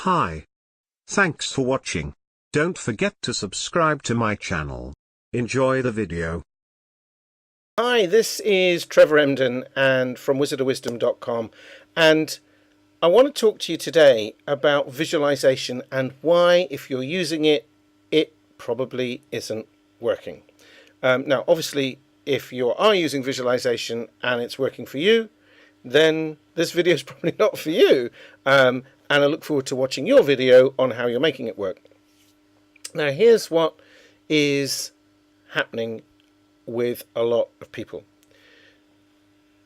Hi. Thanks for watching. Don't forget to subscribe to my channel. Enjoy the video. Hi, this is Trevor Emdon and from wizardofwisdom.com, and I want to talk to you today about visualization and why, if you're using it, it probably isn't working. Now, obviously, if you are using visualization and it's working for you, then this video is probably not for you. And I look forward to watching your video on how you're making it work. Now, here's what is happening with a lot of people.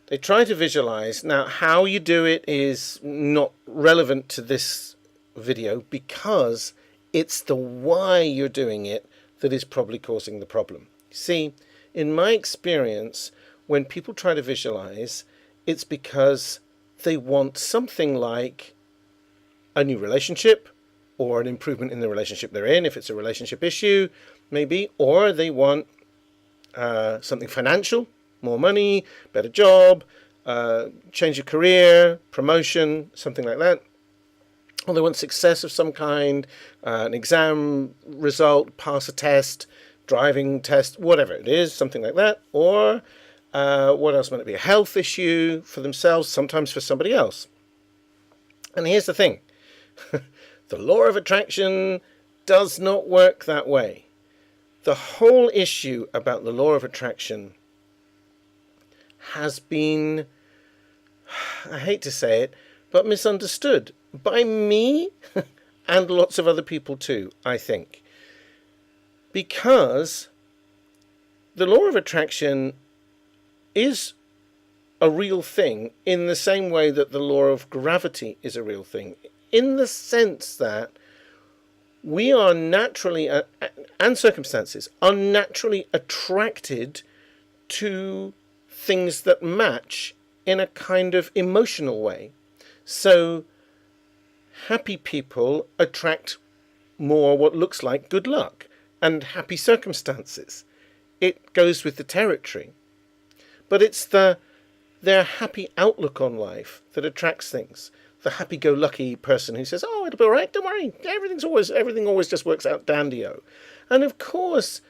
They try to visualize. Now, how you do it is not relevant to this video because it's the why you're doing it that is probably causing the problem. See, in my experience, when people try to visualize, it's because they want something like a new relationship or an improvement in the relationship they're in, if it's a relationship issue, maybe, or they want something financial, more money, better job, change of career, promotion, something like that. Or they want success of some kind, an exam result, pass a test, driving test, whatever it is, something like that. Or what else might it be? A health issue for themselves, sometimes for somebody else. And here's the thing. The law of attraction does not work that way. The whole issue about the law of attraction has been, I hate to say it, but misunderstood by me and lots of other people too, I think. Because the law of attraction is a real thing in the same way that the law of gravity is a real thing, in the sense that we are naturally, and circumstances, are naturally attracted to things that match in a kind of emotional way. So happy people attract more what looks like good luck and happy circumstances. It goes with the territory. But it's their happy outlook on life that attracts things. The happy-go-lucky person who says, "Oh, it'll be all right, don't worry, everything always just works out dandy-o." And of course,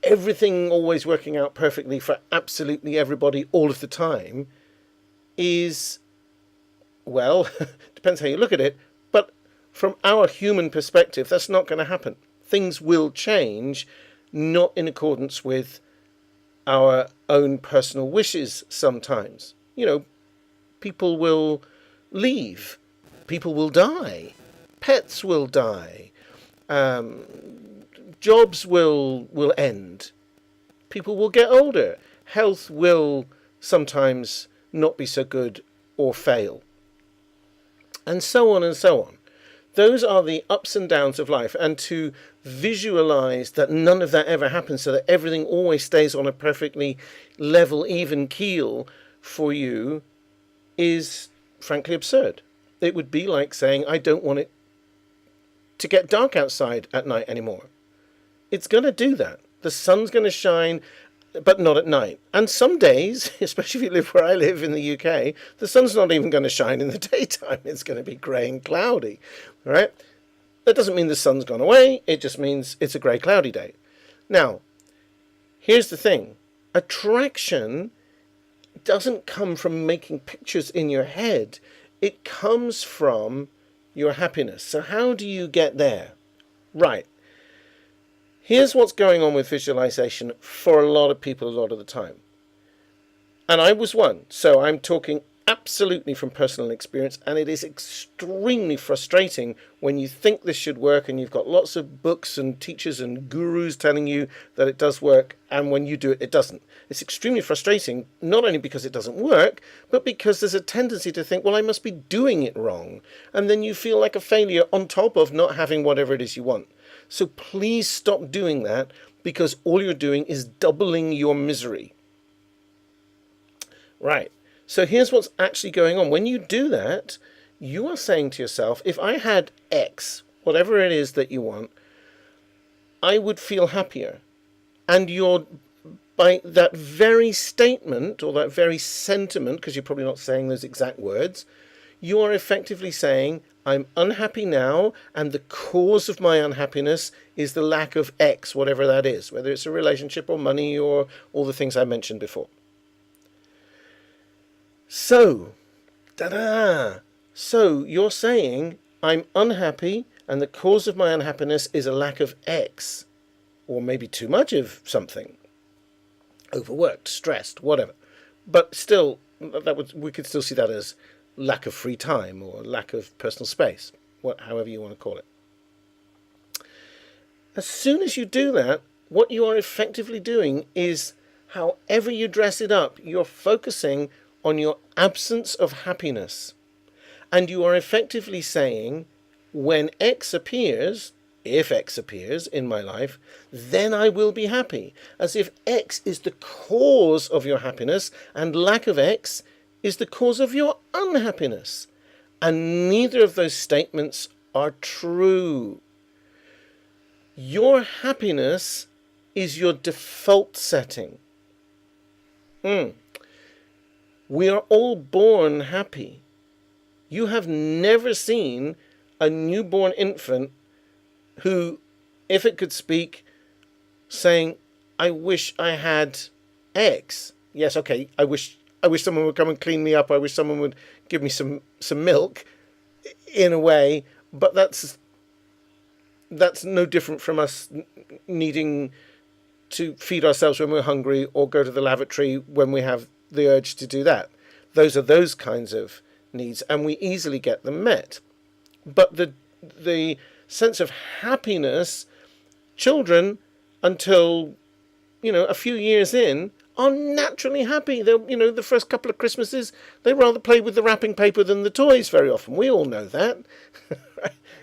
everything always working out perfectly for absolutely everybody all of the time is, well, depends how you look at it, but from our human perspective, that's not going to happen. Things will change, not in accordance with our own personal wishes sometimes. You know, people will leave, people will die, pets will die, jobs will end, people will get older, health will sometimes not be so good or fail, and so on and so on. Those are the ups and downs of life, and to visualize that none of that ever happens so that everything always stays on a perfectly level, even keel for you is frankly absurd. It would be like saying, I don't want it to get dark outside at night anymore. It's going to do that. The sun's going to shine, but not at night. And some days, especially if you live where I live in the UK, the sun's not even going to shine in the daytime. It's going to be grey and cloudy. All right? That doesn't mean the sun's gone away. It just means it's a grey, cloudy day. Now, here's the thing. Attraction doesn't come from making pictures in your head. It comes from your happiness. So how do you get there? Right. Here's what's going on with visualization for a lot of people a lot of the time. And I was one. So I'm talking absolutely from personal experience, and it is extremely frustrating when you think this should work and you've got lots of books and teachers and gurus telling you that it does work, and when you do it, it doesn't. It's extremely frustrating, not only because it doesn't work, but because there's a tendency to think, well, I must be doing it wrong, and then you feel like a failure on top of not having whatever it is you want. So please stop doing that, because all you're doing is doubling your misery. Right. So here's what's actually going on. When you do that, you are saying to yourself, if I had X, whatever it is that you want, I would feel happier. And you're, by that very statement or that very sentiment, because you're probably not saying those exact words, you are effectively saying, I'm unhappy now, and the cause of my unhappiness is the lack of X, whatever that is, whether it's a relationship or money or all the things I mentioned before. So, so you're saying I'm unhappy, and the cause of my unhappiness is a lack of X, or maybe too much of something. Overworked, stressed, whatever. But still, we could still see that as lack of free time or lack of personal space, however you want to call it. As soon as you do that, what you are effectively doing is, however you dress it up, you're focusing on your absence of happiness. And you are effectively saying, when X appears, if X appears in my life, then I will be happy. As if X is the cause of your happiness and lack of X is the cause of your unhappiness. And neither of those statements are true. Your happiness is your default setting. We are all born happy. You have never seen a newborn infant who, if it could speak, saying, I wish I had X. Yes, okay, I wish someone would come and clean me up. I wish someone would give me some milk, in a way. But that's no different from us needing to feed ourselves when we're hungry or go to the lavatory when we have the urge to do that. Those are those kinds of needs, and we easily get them met. But the sense of happiness, children, until, a few years in, are naturally happy. They'll, the first couple of Christmases, they rather play with the wrapping paper than the toys very often. We all know that.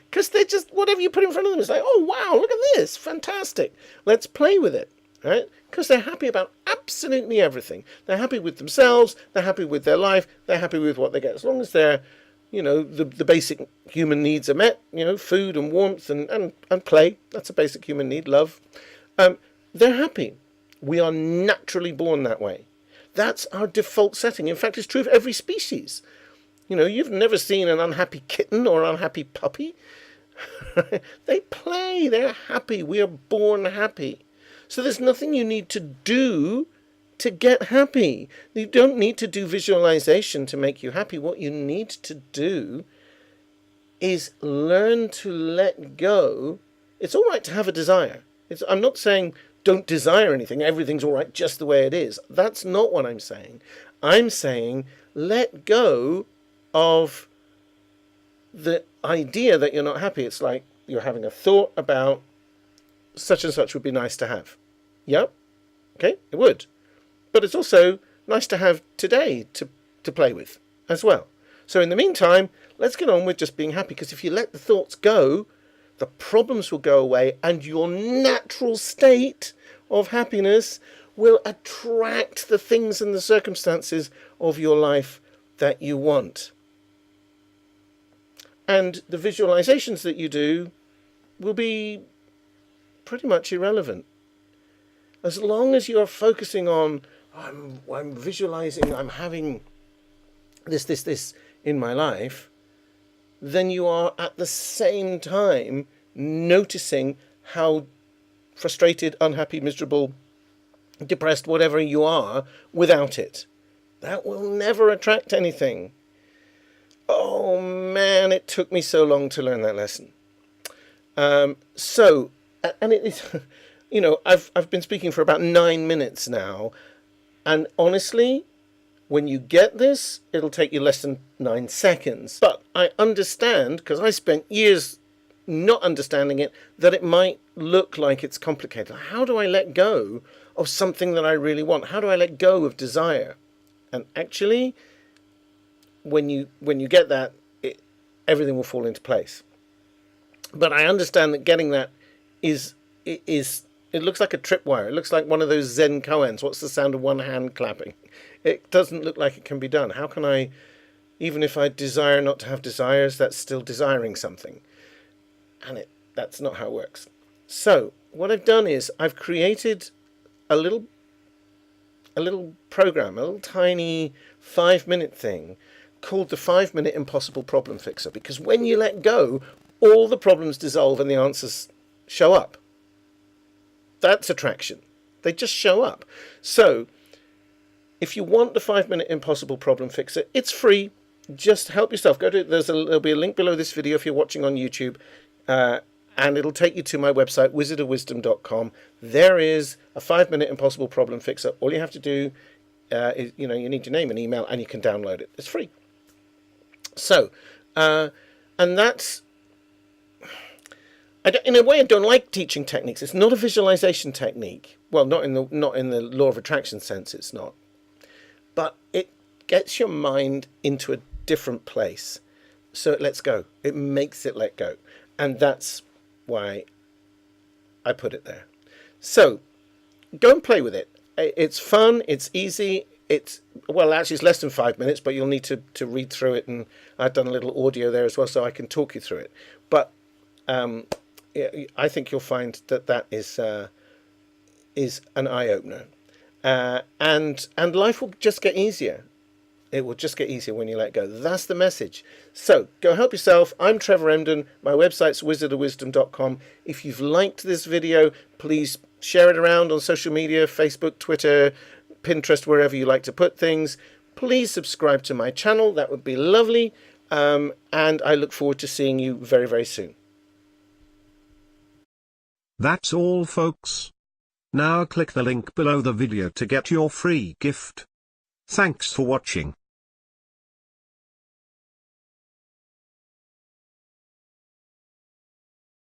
Because they're just, whatever you put in front of them, it's like, oh, wow, look at this, fantastic. Let's play with it, right? Because they're happy about absolutely everything. They're happy with themselves, they're happy with their life, they're happy with what they get. As long as they're, the basic human needs are met, food and warmth and play. That's a basic human need, love. They're happy. We are naturally born that way. That's our default setting. In fact, it's true of every species. You've never seen an unhappy kitten or unhappy puppy. They play, they're happy. We are born happy. So there's nothing you need to do to get happy. You don't need to do visualization to make you happy. What you need to do is learn to let go. It's all right to have a desire. I'm not saying don't desire anything. Everything's all right just the way it is. That's not what I'm saying. I'm saying let go of the idea that you're not happy. It's like you're having a thought about such and such would be nice to have. Yep. Okay, it would. But it's also nice to have today to play with as well. So in the meantime, let's get on with just being happy, because if you let the thoughts go, the problems will go away and your natural state of happiness will attract the things and the circumstances of your life that you want. And the visualizations that you do will be pretty much irrelevant. As long as you're focusing on, I'm visualizing, I'm having this in my life, then you are at the same time noticing how frustrated, unhappy, miserable, depressed, whatever you are, without it. That will never attract anything. Oh man, it took me so long to learn that lesson. And it is, I've been speaking for about 9 minutes now, and honestly, when you get this, it'll take you less than 9 seconds. But I understand, because I spent years not understanding it, that it might look like it's complicated. How do I let go of something that I really want? How do I let go of desire? And actually, when you get that, everything will fall into place. But I understand that getting that it looks like a tripwire. It looks like one of those Zen koans. What's the sound of one hand clapping? It doesn't look like it can be done. How can I, even if I desire not to have desires, that's still desiring something. And that's not how it works. So what I've done is I've created a little program, a little tiny 5-minute thing called the 5-minute impossible problem fixer, because when you let go, all the problems dissolve and the answers show up. That's attraction. They just show up. So if you want the 5-minute impossible problem fixer, it's free. Just help yourself. There'll be a link below this video if you're watching on YouTube, and it'll take you to my website, wizardofwisdom.com. There is a 5-minute impossible problem fixer. All you have to do is, you need your name and email, and you can download it. It's free. So, and that's, in a way, I don't like teaching techniques. It's not a visualization technique. Well, not in the law of attraction sense, it's not. But it gets your mind into a different place. So it lets go. It makes it let go. And that's why I put it there. So go and play with it. It's fun. It's easy. Actually, it's less than 5 minutes, but you'll need to read through it. And I've done a little audio there as well, so I can talk you through it. But I think you'll find that is an eye-opener. And life will just get easier. It will just get easier when you let go. That's the message. So go help yourself. I'm Trevor Emdon. My website's wizardofwisdom.com. If you've liked this video, please share it around on social media, Facebook, Twitter, Pinterest, wherever you like to put things. Please subscribe to my channel. That would be lovely. And I look forward to seeing you very, very soon. That's all, folks. Now click the link below the video to get your free gift. Thanks for watching.